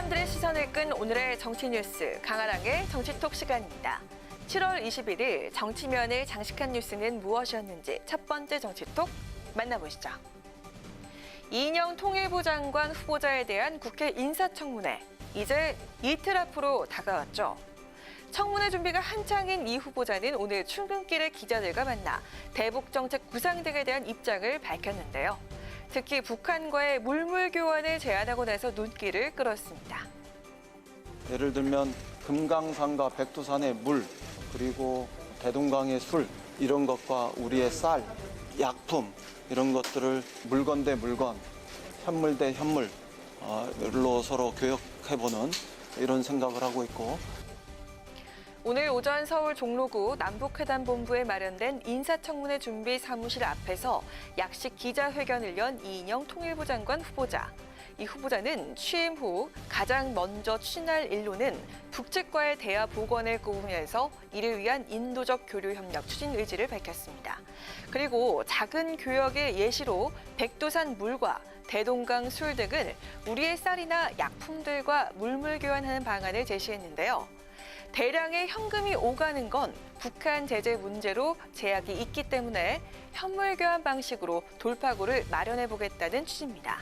사람들의 시선을 끈 오늘의 정치 뉴스, 강아랑의 정치톡 시간입니다. 7월 21일 정치면을 장식한 뉴스는 무엇이었는지 첫 번째 정치톡 만나보시죠. 이인영 통일부 장관 후보자에 대한 국회 인사청문회, 이제 이틀 앞으로 다가왔죠. 청문회 준비가 한창인 이 후보자는 오늘 출근길에 기자들과 만나 대북정책 구상 등에 대한 입장을 밝혔는데요. 특히 북한과의 물물 교환을 제안하고 나서 눈길을 끌었습니다. 예를 들면 금강산과 백두산의 물, 그리고 대동강의 술, 이런 것과 우리의 쌀, 약품, 이런 것들을 물건 대 물건, 현물 대 현물로 서로 교역해보는 이런 생각을 하고 있고, 오늘 오전 서울 종로구 남북회담본부에 마련된 인사청문회 준비 사무실 앞에서 약식 기자회견을 연 이인영 통일부 장관 후보자. 이 후보자는 취임 후 가장 먼저 추진할 일로는 북측과의 대화 복원을 꼽으면서 이를 위한 인도적 교류 협력 추진 의지를 밝혔습니다. 그리고 작은 교역의 예시로 백두산 물과 대동강 술 등을 우리의 쌀이나 약품들과 물물 교환하는 방안을 제시했는데요. 대량의 현금이 오가는 건 북한 제재 문제로 제약이 있기 때문에 현물 교환 방식으로 돌파구를 마련해 보겠다는 취지입니다.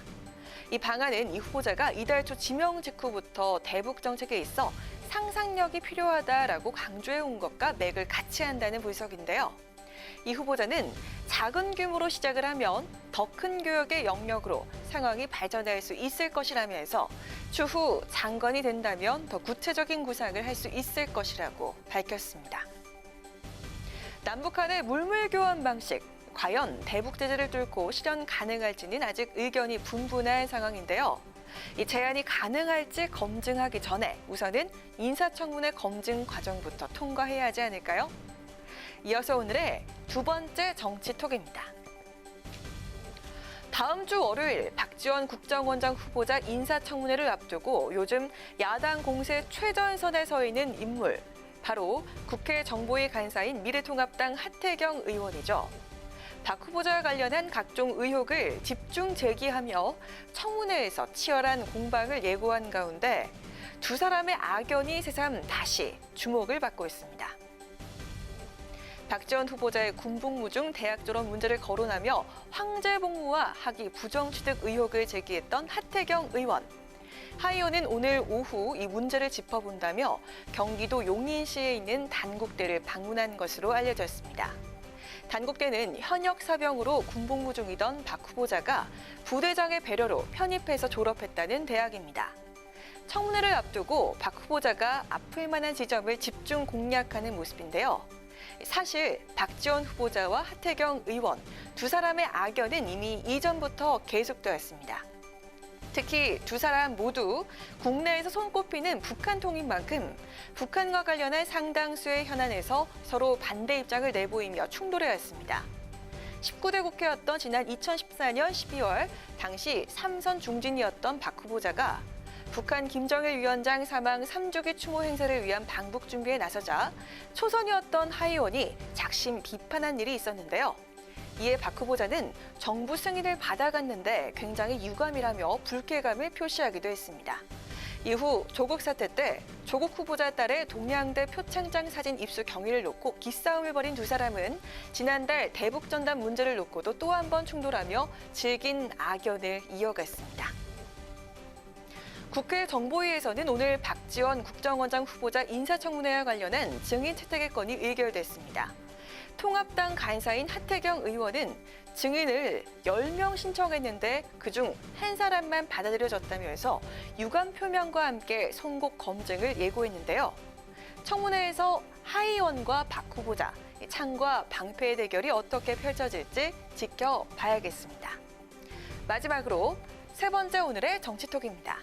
이 방안은 이 후보자가 이달 초 지명 직후부터 대북 정책에 있어 상상력이 필요하다라고 강조해 온 것과 맥을 같이 한다는 분석인데요. 이 후보자는 작은 규모로 시작을 하면 더 큰 교역의 영역으로 상황이 발전할 수 있을 것이라면서 추후 장관이 된다면 더 구체적인 구상을 할 수 있을 것이라고 밝혔습니다. 남북한의 물물 교환 방식, 과연 대북 제재를 뚫고 실현 가능할지는 아직 의견이 분분한 상황인데요. 이 제안이 가능할지 검증하기 전에 우선은 인사청문회 검증 과정부터 통과해야 하지 않을까요? 이어서 오늘의 두 번째 정치톡입니다. 다음 주 월요일 박지원 국정원장 후보자 인사청문회를 앞두고 요즘 야당 공세 최전선에 서 있는 인물, 바로 국회 정보위 간사인 미래통합당 하태경 의원이죠. 박 후보자와 관련한 각종 의혹을 집중 제기하며 청문회에서 치열한 공방을 예고한 가운데 두 사람의 악연이 새삼 다시 주목을 받고 있습니다. 박지원 후보자의 군복무 중 대학 졸업 문제를 거론하며 황제 복무와 학위 부정 취득 의혹을 제기했던 하태경 의원. 하 의원은 오늘 오후 이 문제를 짚어본다며 경기도 용인시에 있는 단국대를 방문한 것으로 알려졌습니다. 단국대는 현역 사병으로 군복무 중이던 박 후보자가 부대장의 배려로 편입해서 졸업했다는 대학입니다. 청문회를 앞두고 박 후보자가 아플 만한 지점을 집중 공략하는 모습인데요. 사실 박지원 후보자와 하태경 의원 두 사람의 악연은 이미 이전부터 계속되었습니다. 특히 두 사람 모두 국내에서 손꼽히는 북한 통인 만큼 북한과 관련한 상당수의 현안에서 서로 반대 입장을 내보이며 충돌해왔습니다. 19대 국회였던 지난 2014년 12월 당시 3선 중진이었던 박 후보자가 북한 김정일 위원장 사망 3주기 추모 행사를 위한 방북 준비에 나서자 초선이었던 하 의원이 작심 비판한 일이 있었는데요. 이에 박 후보자는 정부 승인을 받아갔는데 굉장히 유감이라며 불쾌감을 표시하기도 했습니다. 이후 조국 사태 때 조국 후보자 딸의 동양대 표창장 사진 입수 경위를 놓고 기싸움을 벌인 두 사람은 지난달 대북전단 문제를 놓고도 또 한 번 충돌하며 질긴 악연을 이어갔습니다. 국회 정보위에서는 오늘 박지원 국정원장 후보자 인사청문회와 관련한 증인 채택의 건이 의결됐습니다. 통합당 간사인 하태경 의원은 증인을 10명 신청했는데 그중 한 사람만 받아들여졌다면서 유감 표명과 함께 선고 검증을 예고했는데요. 청문회에서 하 의원과 박 후보자, 창과 방패의 대결이 어떻게 펼쳐질지 지켜봐야겠습니다. 마지막으로 세 번째 오늘의 정치톡입니다.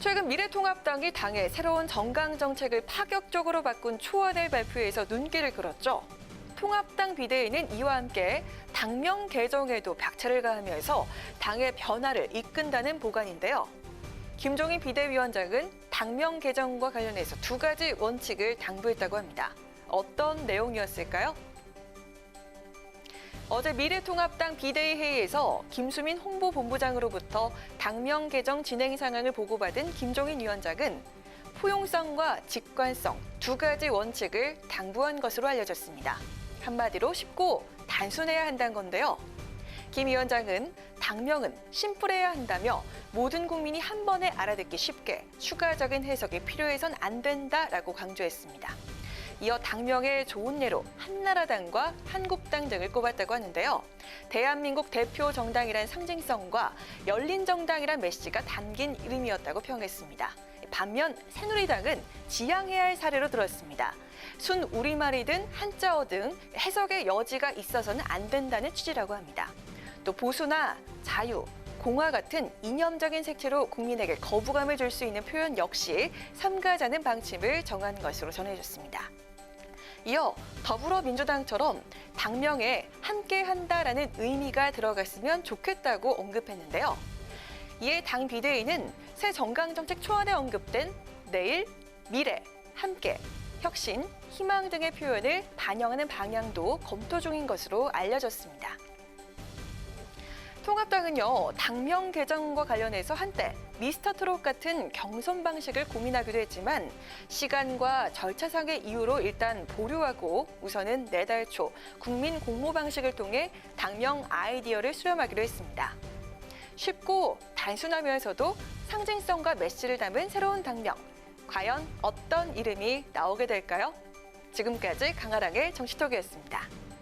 최근 미래통합당이 당의 새로운 정강 정책을 파격적으로 바꾼 초안을 발표해서 눈길을 끌었죠. 통합당 비대위는 이와 함께 당명 개정에도 박차를 가하면서 당의 변화를 이끈다는 보관인데요. 김종인 비대위원장은 당명 개정과 관련해서 두 가지 원칙을 당부했다고 합니다. 어떤 내용이었을까요? 어제 미래통합당 비대위 회의에서 김수민 홍보본부장으로부터 당명 개정 진행 상황을 보고받은 김종인 위원장은 포용성과 직관성 두 가지 원칙을 당부한 것으로 알려졌습니다. 한마디로 쉽고 단순해야 한다는 건데요. 김 위원장은 당명은 심플해야 한다며 모든 국민이 한 번에 알아듣기 쉽게 추가적인 해석이 필요해선 안 된다라고 강조했습니다. 이어 당명의 좋은 예로 한나라당과 한국당 등을 꼽았다고 하는데요. 대한민국 대표 정당이란 상징성과 열린 정당이란 메시지가 담긴 이름이었다고 평했습니다. 반면 새누리당은 지양해야 할 사례로 들었습니다. 순 우리말이든 한자어 등 해석의 여지가 있어서는 안 된다는 취지라고 합니다. 또 보수나 자유, 공화 같은 이념적인 색채로 국민에게 거부감을 줄 수 있는 표현 역시 삼가자는 방침을 정한 것으로 전해졌습니다. 이어 더불어민주당처럼 당명에 함께한다라는 의미가 들어갔으면 좋겠다고 언급했는데요. 이에 당 비대위는 새 정강정책 초안에 언급된 내일, 미래, 함께, 혁신, 희망 등의 표현을 반영하는 방향도 검토 중인 것으로 알려졌습니다. 통합당은요, 당명 개정과 관련해서 한때 미스터트롯 같은 경선 방식을 고민하기도 했지만 시간과 절차상의 이유로 일단 보류하고 우선은 내달 초 국민 공모 방식을 통해 당명 아이디어를 수렴하기로 했습니다. 쉽고 단순하면서도 상징성과 메시지를 담은 새로운 당명. 과연 어떤 이름이 나오게 될까요? 지금까지 강아랑의 정치톡이었습니다.